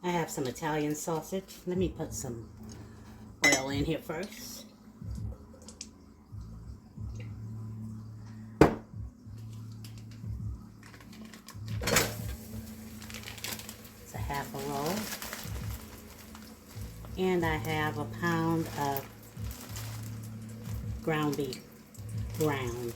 I have some Italian sausage. Let me put some oil in here first. It's a half a roll. And I have a pound of ground beef, ground.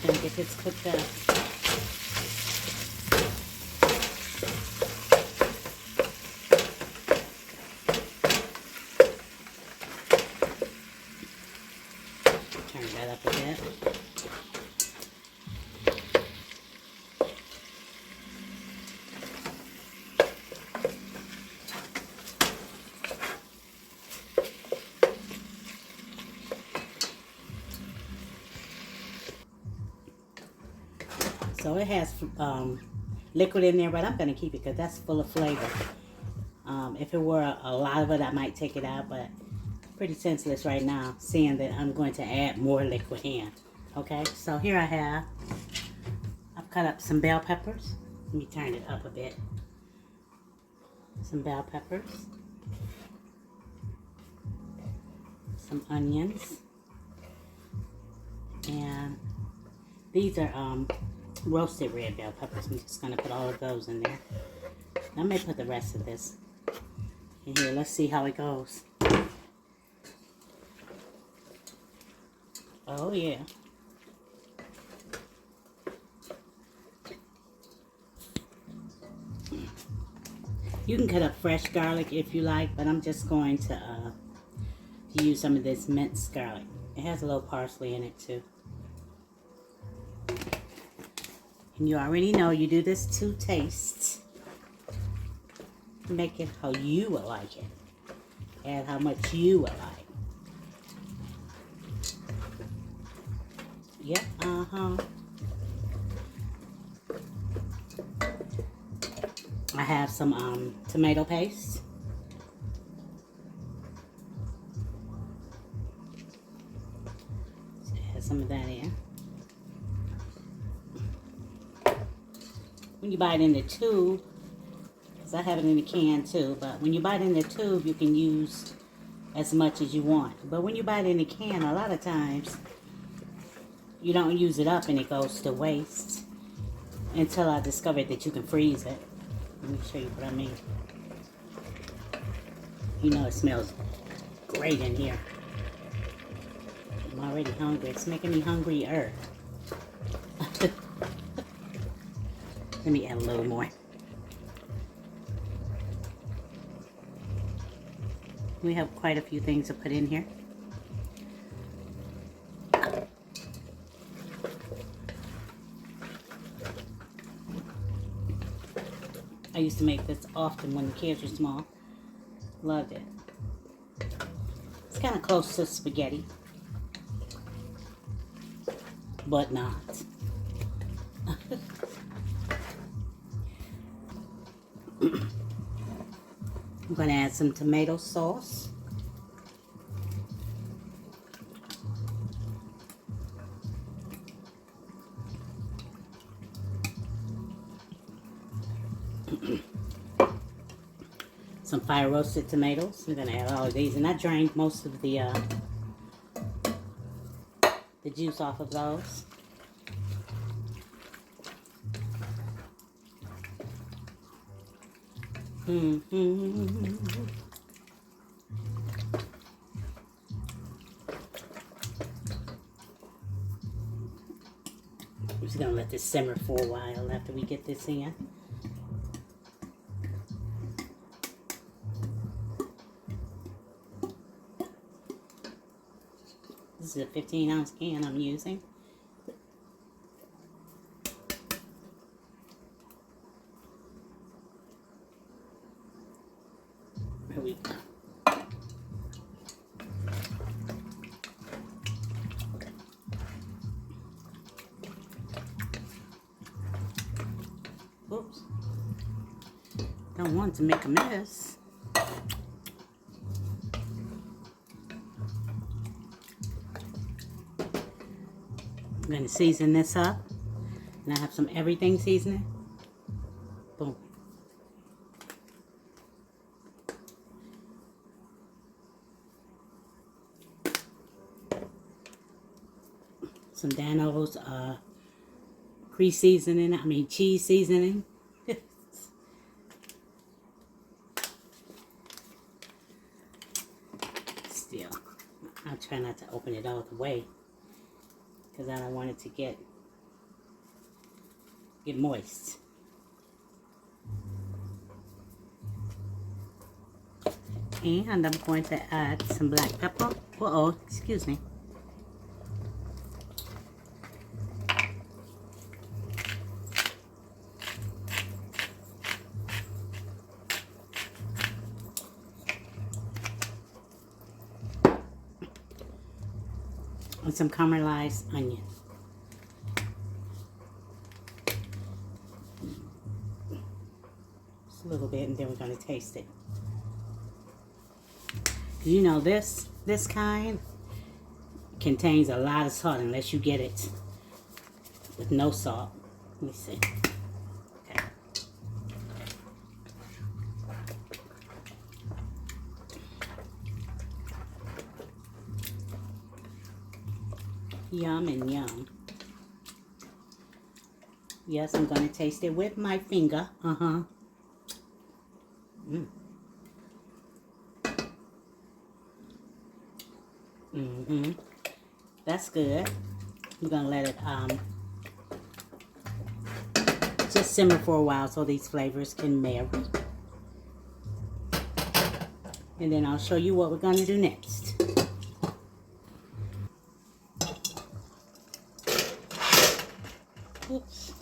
Gonna get this cooked up. Turn that up a bit. So it has liquid in there, but I'm going to keep it because that's full of flavor. If it were a lot of it, I might take it out, but pretty senseless right now, seeing that I'm going to add more liquid in. Okay, so here I've cut up some bell peppers. Let me turn it up a bit. Some bell peppers. Some onions. And these are roasted red bell peppers. I'm just going to put all of those in there. I may put the rest of this in here. Let's see how it goes. Oh yeah. You can cut up fresh garlic if you like, but I'm just going to use some of this minced garlic. It has a little parsley in it too. And you already know you do this to taste. Make it how you would like it. Add how much you would like. Yep, I have some tomato paste. So add some of that in. When you buy it in the tube, because I have it in the can too, but when you buy it in the tube, you can use as much as you want. But when you buy it in the can, a lot of times, you don't use it up and it goes to waste. Until I discovered that you can freeze it. Let me show you what I mean. You know it smells great in here. I'm already hungry. It's making me hungrier. Let me add a little more. We have quite a few things to put in here. I used to make this often when the kids were small. Loved it. It's kind of close to spaghetti, but not. I'm going to add some tomato sauce. Some fire roasted tomatoes. We're going to add all of these. And I drained most of the juice off of those. I'm just going to let this simmer for a while after we get this in. This is a 15-ounce can I'm using. Here we go. Don't want to make a mess. I'm going to season this up. And I have some everything seasoning. Boom. Some Dano's cheese seasoning. Still, I'll try not to open it all the way because I don't want it to get moist. And I'm going to add some black pepper. Uh-oh, excuse me. And some caramelized onion. Just a little bit, and then we're going to taste it. You know, this kind contains a lot of salt unless you get it with no salt. Let me see. Okay. Yum and yum. Yes, I'm going to taste it with my finger. Mm. Mm-hmm. That's good. I'm going to let it just simmer for a while so these flavors can marry. And then I'll show you what we're going to do next. Oops.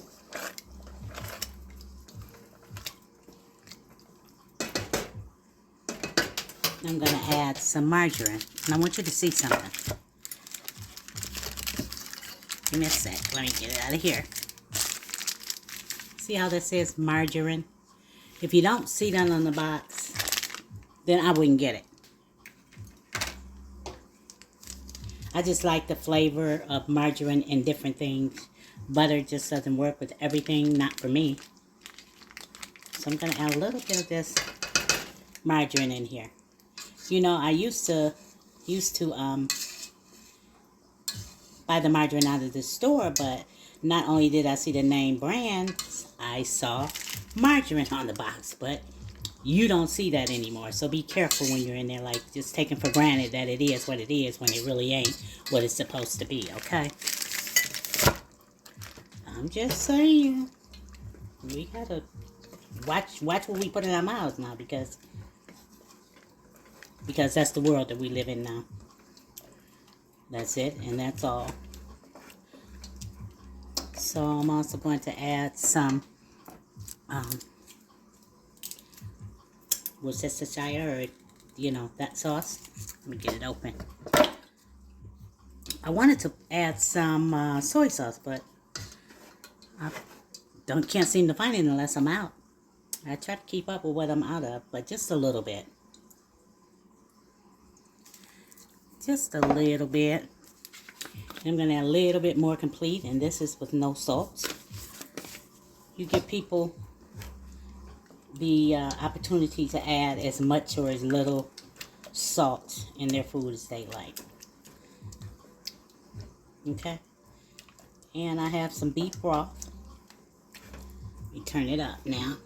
I'm going to add some margarine. And I want you to see something. Give me a sec. Let me get it out of here. See how this says margarine? If you don't see that on the box, then I wouldn't get it. I just like the flavor of margarine in different things. Butter just doesn't work with everything, not for me. So I'm going to add a little bit of this margarine in here. You know, I used to buy the margarine out of the store, but not only did I see the name brand, I saw margarine on the box, but you don't see that anymore. So be careful when you're in there, like just taking for granted that it is what it is when it really ain't what it's supposed to be, okay? I'm just saying. We gotta watch what we put in our mouths now because that's the world that we live in now. That's it, and that's all. So I'm also going to add some Worcestershire, or you know, that sauce. Let me get it open. I wanted to add some soy sauce, but I can't seem to find it unless I'm out. I try to keep up with what I'm out of, but just a little bit. Just a little bit. I'm going to add a little bit more complete, and this is with no salt. You give people the opportunity to add as much or as little salt in their food as they like. Okay? And I have some beef broth. Let me turn it up now.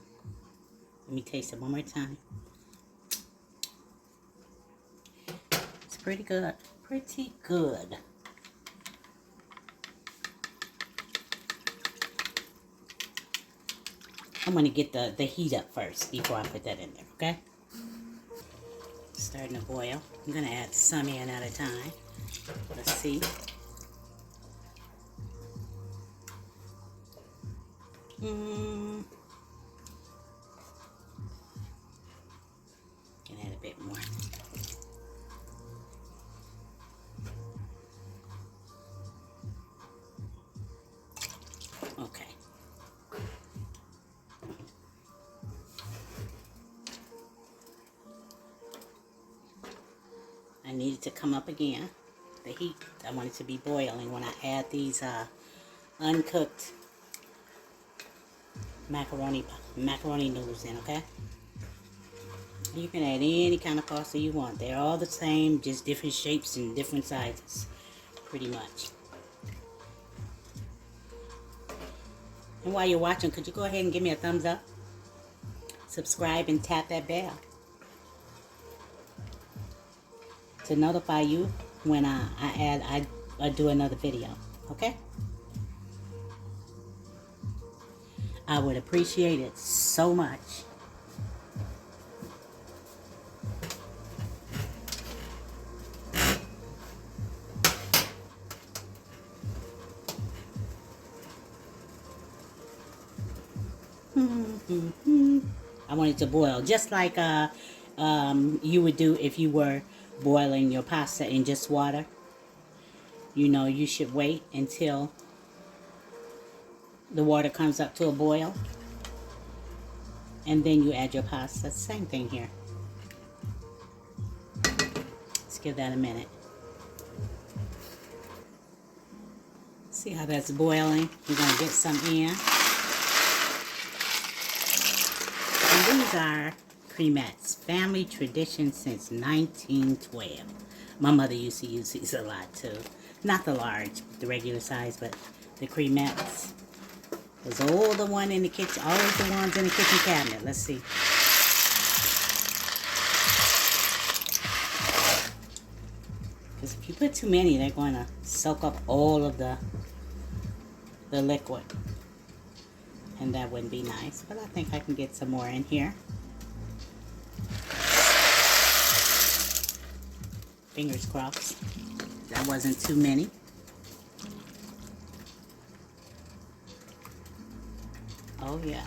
Let me taste it one more time. It's pretty good. Pretty good. I'm going to get the heat up first before I put that in there, okay? Starting to boil. I'm going to add some in at a time. Let's see. Can add a bit more. Okay. I need it to come up again. The heat, I want it to be boiling when I add these uncooked macaroni noodles in, okay? You can add any kind of pasta you want. They're all the same, just different shapes and different sizes, pretty much. And while you're watching, could you go ahead and give me a thumbs up? Subscribe and tap that bell to notify you when I do another video, okay? I would appreciate it so much. I want it to boil just like you would do if you were boiling your pasta in just water. You know, you should wait until the water comes up to a boil, and then you add your pasta. Same thing here. Let's give that a minute. See how that's boiling? We're going to get some in. And these are cremettes, family tradition since 1912. My mother used to use these a lot too. Not the large, the regular size, but the cremettes. There's all the one in the kitchen, always the ones in the kitchen cabinet. Let's see. Because if you put too many, they're going to soak up all of the liquid. And that wouldn't be nice. But I think I can get some more in here. Fingers crossed. That wasn't too many. Oh yeah.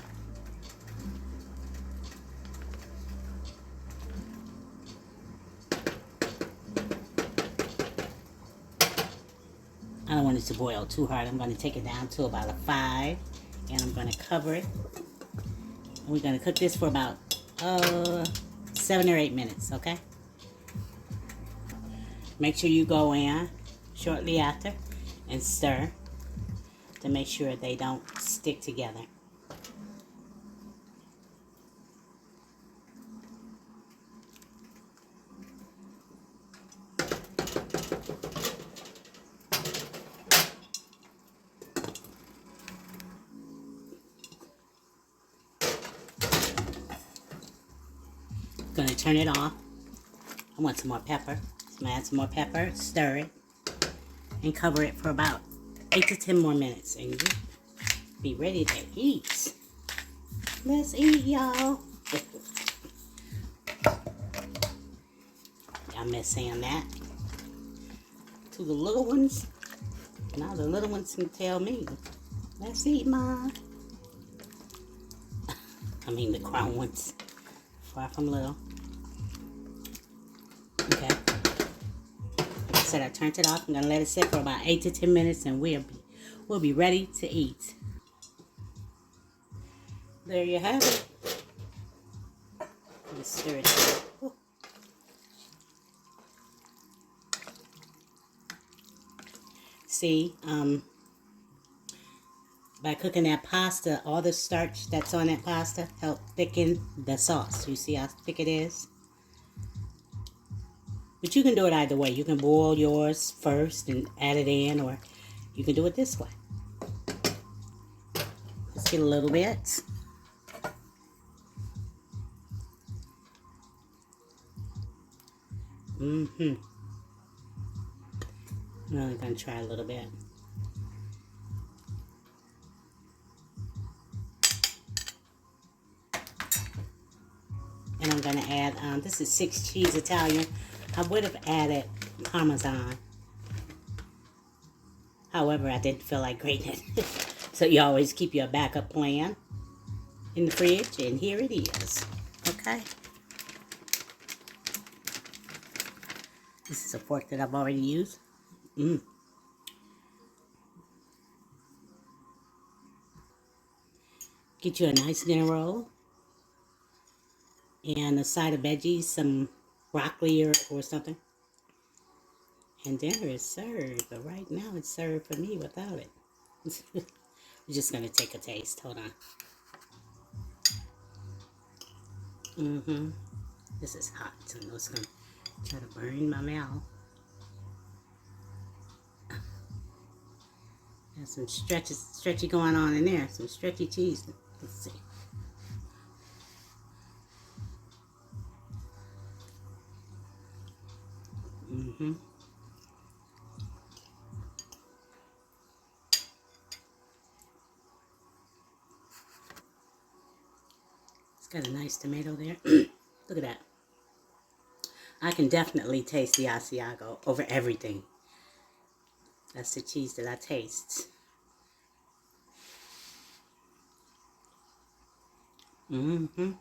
I don't want it to boil too hard. I'm going to take it down to about a 5. And I'm going to cover it. And we're going to cook this for about 7 or 8 minutes, okay? Make sure you go in shortly after and stir to make sure they don't stick together. Gonna turn it off. I want some more pepper. So I'm gonna add some more pepper, stir it, and cover it for about 8 to 10 more minutes. And you be ready to eat. Let's eat, y'all. I miss saying that to the little ones. Now the little ones can tell me, let's eat, Mom. I mean the grown ones. Far from little. Okay. Like I said, I turned it off. I'm gonna let it sit for about 8 to 10 minutes, and we'll be ready to eat. There you have it. Let's stir it. Ooh. See, by cooking that pasta, all the starch that's on that pasta help thicken the sauce. You see how thick it is? But you can do it either way. You can boil yours first and add it in, or you can do it this way. Let's get a little bit. I'm only going to try a little bit. And I'm going to add, this is 6 cheese Italian. I would have added Parmesan. However, I didn't feel like grating it. So you always keep your backup plan in the fridge. And here it is. Okay. This is a fork that I've already used. Get you a nice dinner roll. And a side of veggies, some broccoli or something. And dinner is served, but right now it's served for me without it. I'm just gonna take a taste. Hold on. This is hot, so I know it's gonna try to burn my mouth. There's some stretchy going on in there. Some stretchy cheese. Let's see. It's got a nice tomato there. Look at that. I can definitely taste the Asiago over everything. That's the cheese that I taste. Mm-hmm.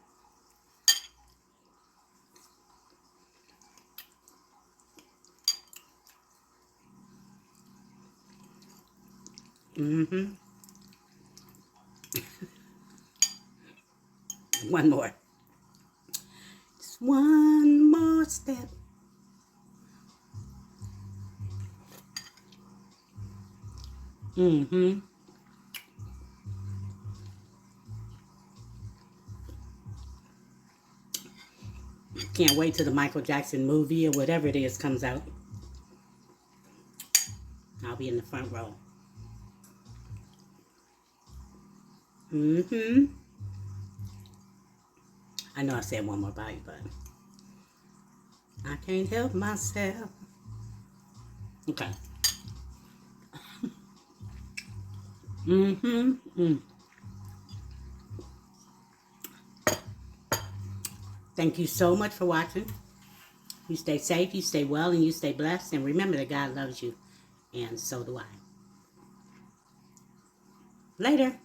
Mm-hmm. One more. Just one more step. Mm-hmm. Can't wait till the Michael Jackson movie or whatever it is comes out. I'll be in the front row. Mm-hmm. I know I said one more bite, but I can't help myself. Okay. Mm-hmm. Thank you so much for watching. You stay safe, you stay well, and you stay blessed. And remember that God loves you. And so do I. Later.